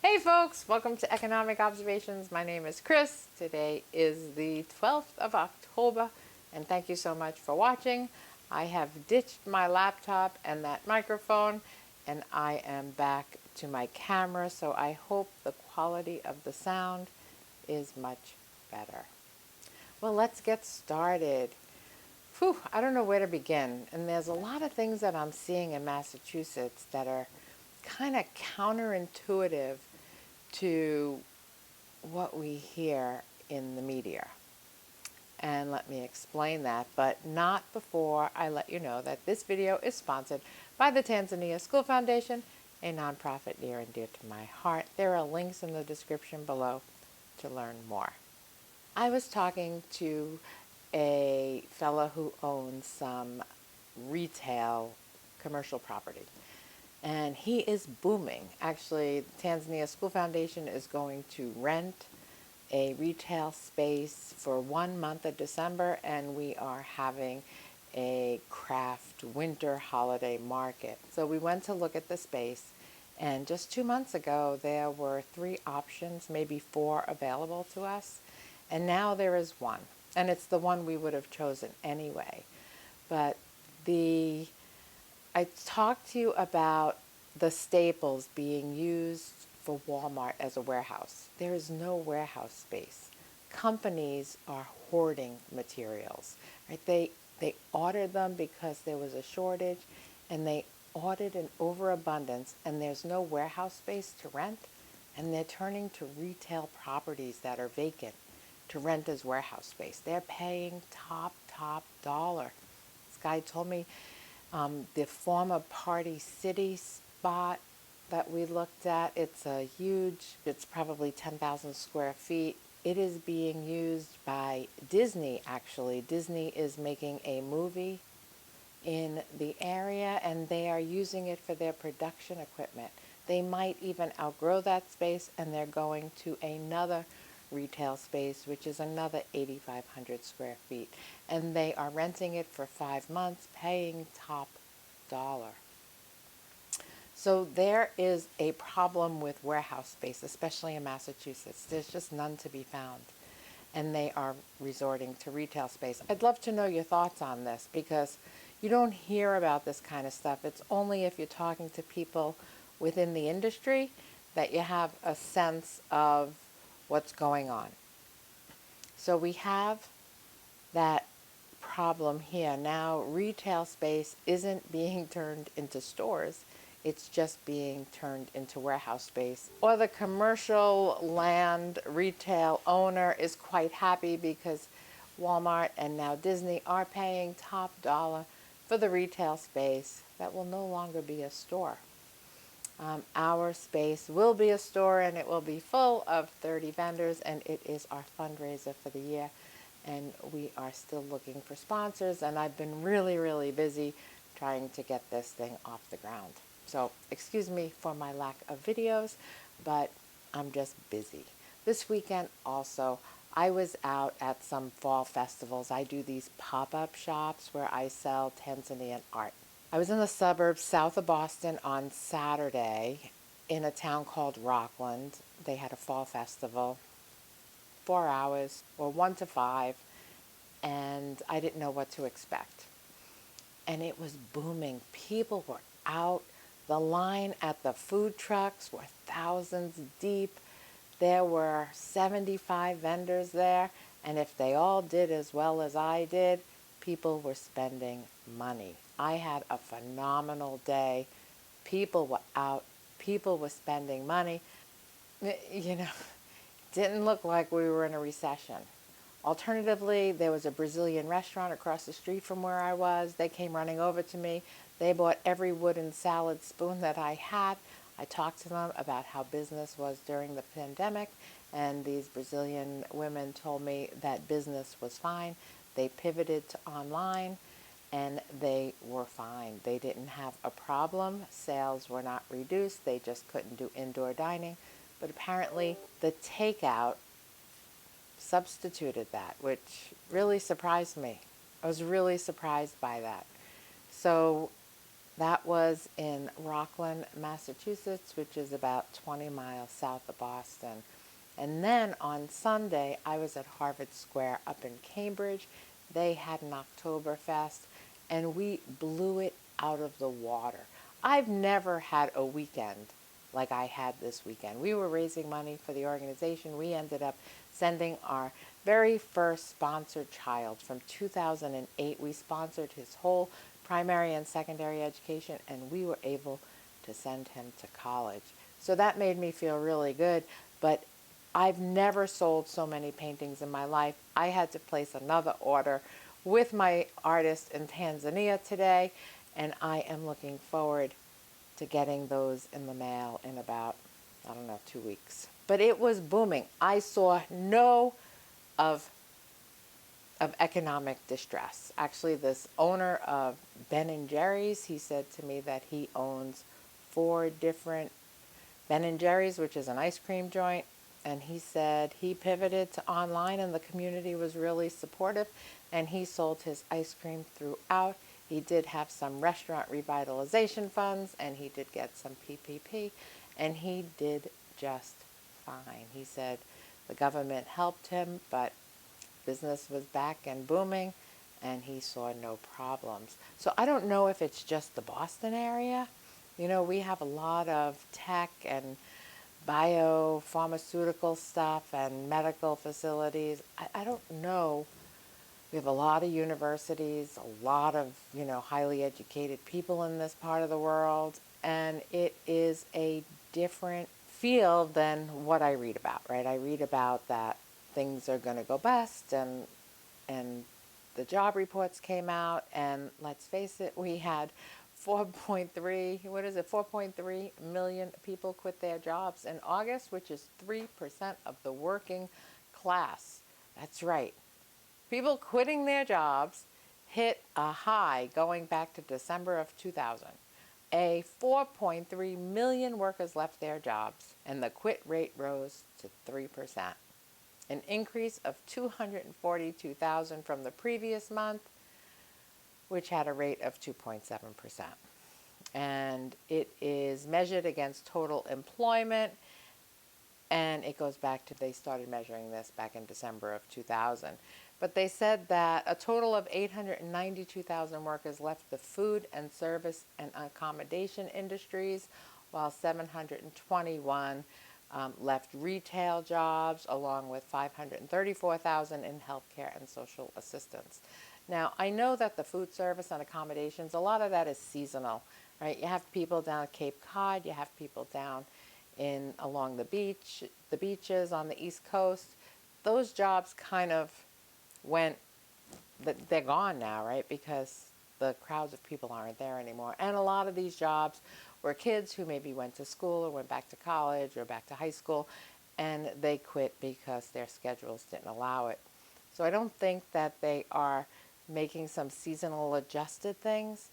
Hey folks, welcome to Economic Observations. My name is Chris. Today is the 12th of October, and thank you so much for watching. I have ditched my laptop and that microphone, and I am back to my camera, so I hope the quality of the sound is much better. Well, let's get started. Whew, I don't know where to begin, and there's a lot of things that I'm seeing in Massachusetts that are kind of counterintuitive to what we hear in the media. And let me explain that, but not before I let you know that this video is sponsored by the Tanzania School Foundation, a nonprofit near and dear to my heart. There are links in the description below to learn more. I was talking to a fellow who owns some retail commercial property, and he is booming. Actually, Tanzania School Foundation is going to rent a retail space for 1 month of December, and we are having a craft winter holiday market. So we went to look at the space, and just 2 months ago there were 3 options, maybe 4 available to us, and now there is one, and it's the one we would have chosen anyway. But I talked to you about the staples being used for Walmart as a warehouse. There is no warehouse space. Companies are hoarding materials, right? They ordered them because there was a shortage, and they ordered an overabundance, and there's no warehouse space to rent, and they're turning to retail properties that are vacant to rent as warehouse space. They're paying top dollar. This guy told me the former Party City spot that we looked at, it's probably 10,000 square feet. It is being used by Disney, actually. Disney is making a movie in the area, and they are using it for their production equipment. They might even outgrow that space, and they're going to another retail space, which is another 8,500 square feet. And they are renting it for 5 months, paying top dollar. So there is a problem with warehouse space, especially in Massachusetts. There's just none to be found, and they are resorting to retail space. I'd love to know your thoughts on this, because you don't hear about this kind of stuff. It's only if you're talking to people within the industry that you have a sense of what's going on. So we have that problem here. Now retail space isn't being turned into stores, it's just being turned into warehouse space. Or the commercial land retail owner is quite happy because Walmart and now Disney are paying top dollar for the retail space that will no longer be a store. Our space will be a store, and it will be full of 30 vendors, and it is our fundraiser for the year, and we are still looking for sponsors, and I've been really busy trying to get this thing off the ground. So excuse me for my lack of videos, but I'm just busy. This weekend also, I was out at some fall festivals. I do these pop-up shops where I sell Tanzanian art. I was in the suburbs south of Boston on Saturday in a town called Rockland. They had a fall festival, 4 hours, or 1 to 5, and I didn't know what to expect. And it was booming. People were out. The line at the food trucks were thousands deep. There were 75 vendors there, and if they all did as well as I did, people were spending money. I had a phenomenal day. People were out. People were spending money. You know, didn't look like we were in a recession. Alternatively, there was a Brazilian restaurant across the street from where I was. They came running over to me. They bought every wooden salad spoon that I had. I talked to them about how business was during the pandemic, and these Brazilian women told me that business was fine. They pivoted to online, and they were fine. They didn't have a problem. Sales were not reduced. They just couldn't do indoor dining. But apparently the takeout substituted that, which really surprised me. I was really surprised by that. So That was in Rockland, Massachusetts, which is about 20 miles south of Boston. And then on Sunday, I was at Harvard Square up in Cambridge. They had an Oktoberfest, and we blew it out of the water. I've never had a weekend like I had this weekend. We were raising money for the organization. We ended up sending our very first sponsored child from 2008. We sponsored his whole primary and secondary education, and we were able to send him to college. So that made me feel really good, but I've never sold so many paintings in my life. I had to place another order with my artist in Tanzania today, and I am looking forward to getting those in the mail in about, I don't know, 2 weeks. But it was booming. I saw no of economic distress. Actually, this owner of Ben and Jerry's, he said to me that he owns 4 different Ben and Jerry's, which is an ice cream joint, and he said he pivoted to online and the community was really supportive, and he sold his ice cream throughout. He did have some restaurant revitalization funds, and he did get some PPP, and he did just fine. He said the government helped him, but business was back and booming, and he saw no problems. So I don't know if it's just the Boston area. You know, we have a lot of tech and biopharmaceutical stuff and medical facilities. I don't know. We have a lot of universities, a lot of, highly educated people in this part of the world, and it is a different field than what I read about, right? I read about that things are going to go bust, and the job reports came out, and let's face it, we had 4.3 million people quit their jobs in August, which is 3% of the working class. That's right. People quitting their jobs hit a high going back to December of 2000. 4.3 million workers left their jobs, and the quit rate rose to 3%, an increase of 242,000 from the previous month, which had a rate of 2.7%. And it is measured against total employment, and it goes back to, they started measuring this back in December of 2000. But they said that a total of 892,000 workers left the food and service and accommodation industries, while 721 left retail jobs, along with 534,000 in healthcare and social assistance. Now, I know that the food service and accommodations, a lot of that is seasonal, right? You have people down at Cape Cod, you have people down along the beaches on the East Coast. Those jobs kind of they're gone now, right? Because the crowds of people aren't there anymore. And a lot of these jobs were kids who maybe went to school or went back to college or back to high school, and they quit because their schedules didn't allow it. So I don't think that they are making some seasonal adjusted things,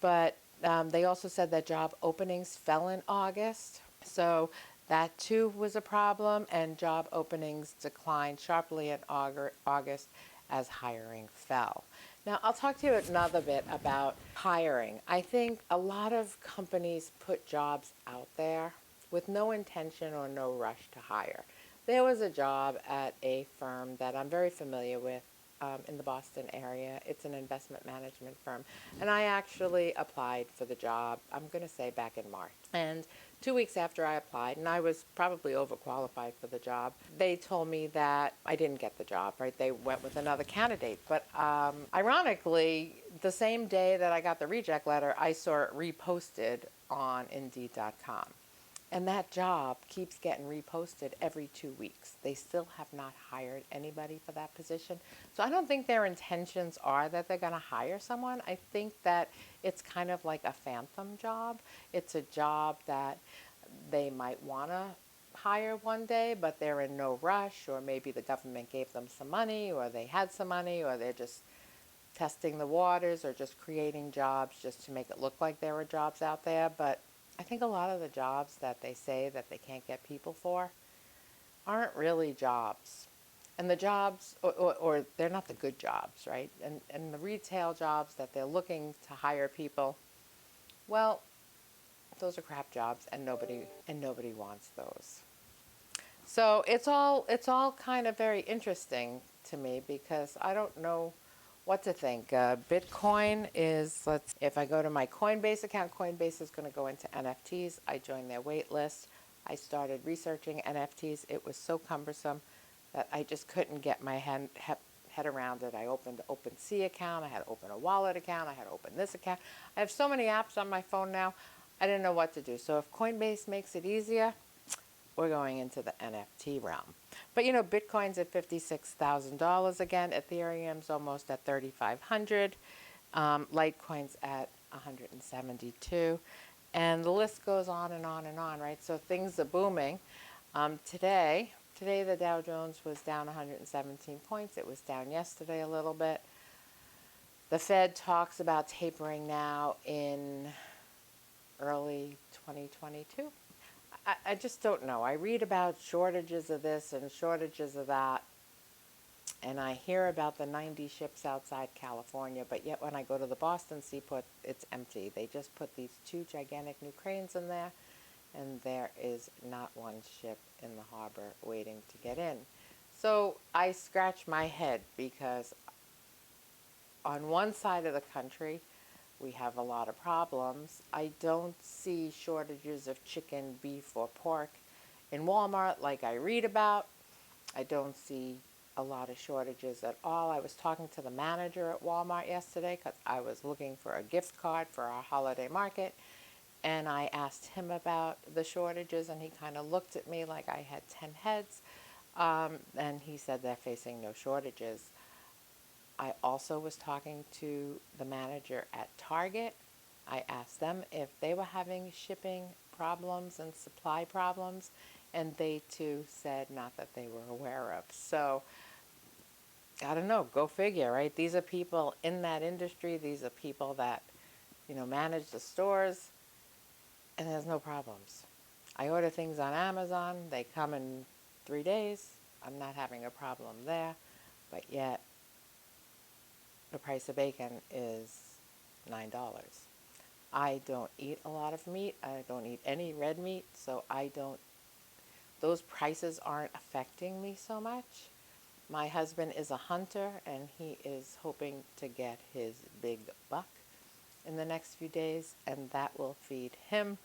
but they also said that job openings fell in August. So that too was a problem, and job openings declined sharply in August as hiring fell. Now, I'll talk to you another bit about hiring. I think a lot of companies put jobs out there with no intention or no rush to hire. There was a job at a firm that I'm very familiar with in the Boston area. It's an investment management firm. And I actually applied for the job, I'm going to say back in March. And 2 weeks after I applied, and I was probably overqualified for the job, they told me that I didn't get the job, right? They went with another candidate. But ironically, the same day that I got the reject letter, I saw it reposted on Indeed.com. And that job keeps getting reposted every 2 weeks. They still have not hired anybody for that position. So I don't think their intentions are that they're going to hire someone. I think that it's kind of like a phantom job. It's a job that they might want to hire one day, but they're in no rush, or maybe the government gave them some money, or they had some money, or they're just testing the waters, or just creating jobs just to make it look like there were jobs out there. But I think a lot of the jobs that they say that they can't get people for aren't really jobs. And the jobs, or they're not the good jobs, right? And the retail jobs that they're looking to hire people Well, those are crap jobs, and nobody wants those. So it's all kind of very interesting to me because I don't know what to think. Bitcoin is, if I go to my Coinbase account, Coinbase is going to go into NFTs. I joined their wait list. I started researching NFTs. It was so cumbersome that I just couldn't get my head around it. I opened an OpenSea account. I had to open a wallet account. I had to open this account. I have so many apps on my phone now. I didn't know what to do. So if Coinbase makes it easier, we're going into the NFT realm. But Bitcoin's at $56,000 again. Ethereum's almost at 3,500. Litecoin's at 172. And the list goes on and on and on, right? So things are booming. Today the Dow Jones was down 117 points. It was down yesterday a little bit. The Fed talks about tapering now in early 2022. I just don't know. I read about shortages of this and shortages of that, and I hear about the 90 ships outside California, but yet when I go to the Boston seaport, it's empty. They just put these two gigantic new cranes in there, and there is not one ship in the harbor waiting to get in. So I scratch my head because on one side of the country, we have a lot of problems. I don't see shortages of chicken, beef, or pork in Walmart like I read about. I don't see a lot of shortages at all. I was talking to the manager at Walmart yesterday because I was looking for a gift card for our holiday market, and I asked him about the shortages, and he kind of looked at me like I had 10 heads, and he said they're facing no shortages. I also was talking to the manager at Target. I asked them if they were having shipping problems and supply problems, and they too said not that they were aware of. So, I don't know, go figure, right? These are people in that industry. These are people that, manage the stores, and there's no problems. I order things on Amazon. They come in 3 days. I'm not having a problem there, but yet the price of bacon is $9. I don't eat a lot of meat. I don't eat any red meat, so those prices aren't affecting me so much. My husband is a hunter, and he is hoping to get his big buck in the next few days, and that will feed him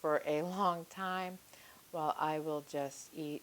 for a long time, while I will just eat,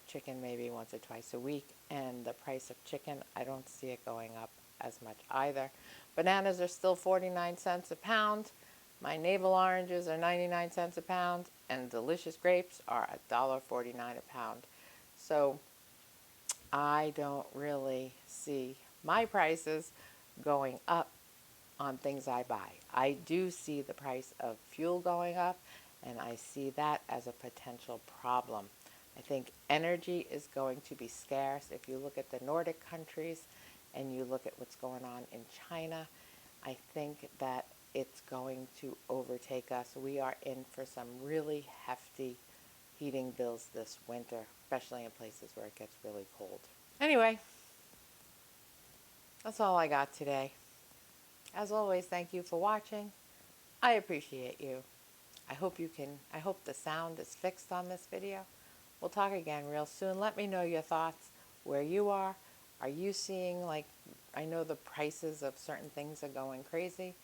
chicken maybe once or twice a week. And the price of chicken, I don't see it going up as much either. Bananas are still 49 cents a pound. My navel oranges are 99 cents a pound, and delicious grapes are $1.49 a pound. So I don't really see my prices going up on things I buy. I do see the price of fuel going up, and I see that as a potential problem. I think energy is going to be scarce. If you look at the Nordic countries and you look at what's going on in China, I think that it's going to overtake us. We are in for some really hefty heating bills this winter, especially in places where it gets really cold. Anyway, that's all I got today. As always, thank you for watching. I appreciate you. I hope the sound is fixed on this video. We'll talk again real soon. Let me know your thoughts, where you are. Are you seeing, I know the prices of certain things are going crazy,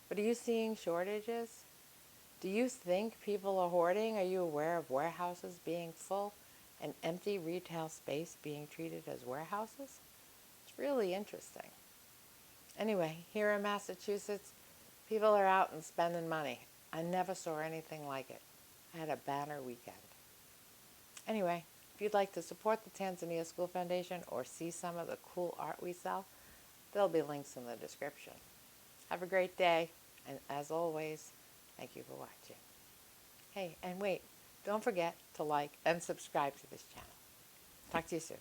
but are you seeing shortages? Do you think people are hoarding? Are you aware of warehouses being full and empty retail space being treated as warehouses? It's really interesting. Anyway, here in Massachusetts, people are out and spending money. I never saw anything like it. I had a banner weekend. Anyway, if you'd like to support the Tanzania School Foundation or see some of the cool art we sell, there'll be links in the description. Have a great day, and as always, thank you for watching. Hey, and wait, don't forget to like and subscribe to this channel. Talk to you soon.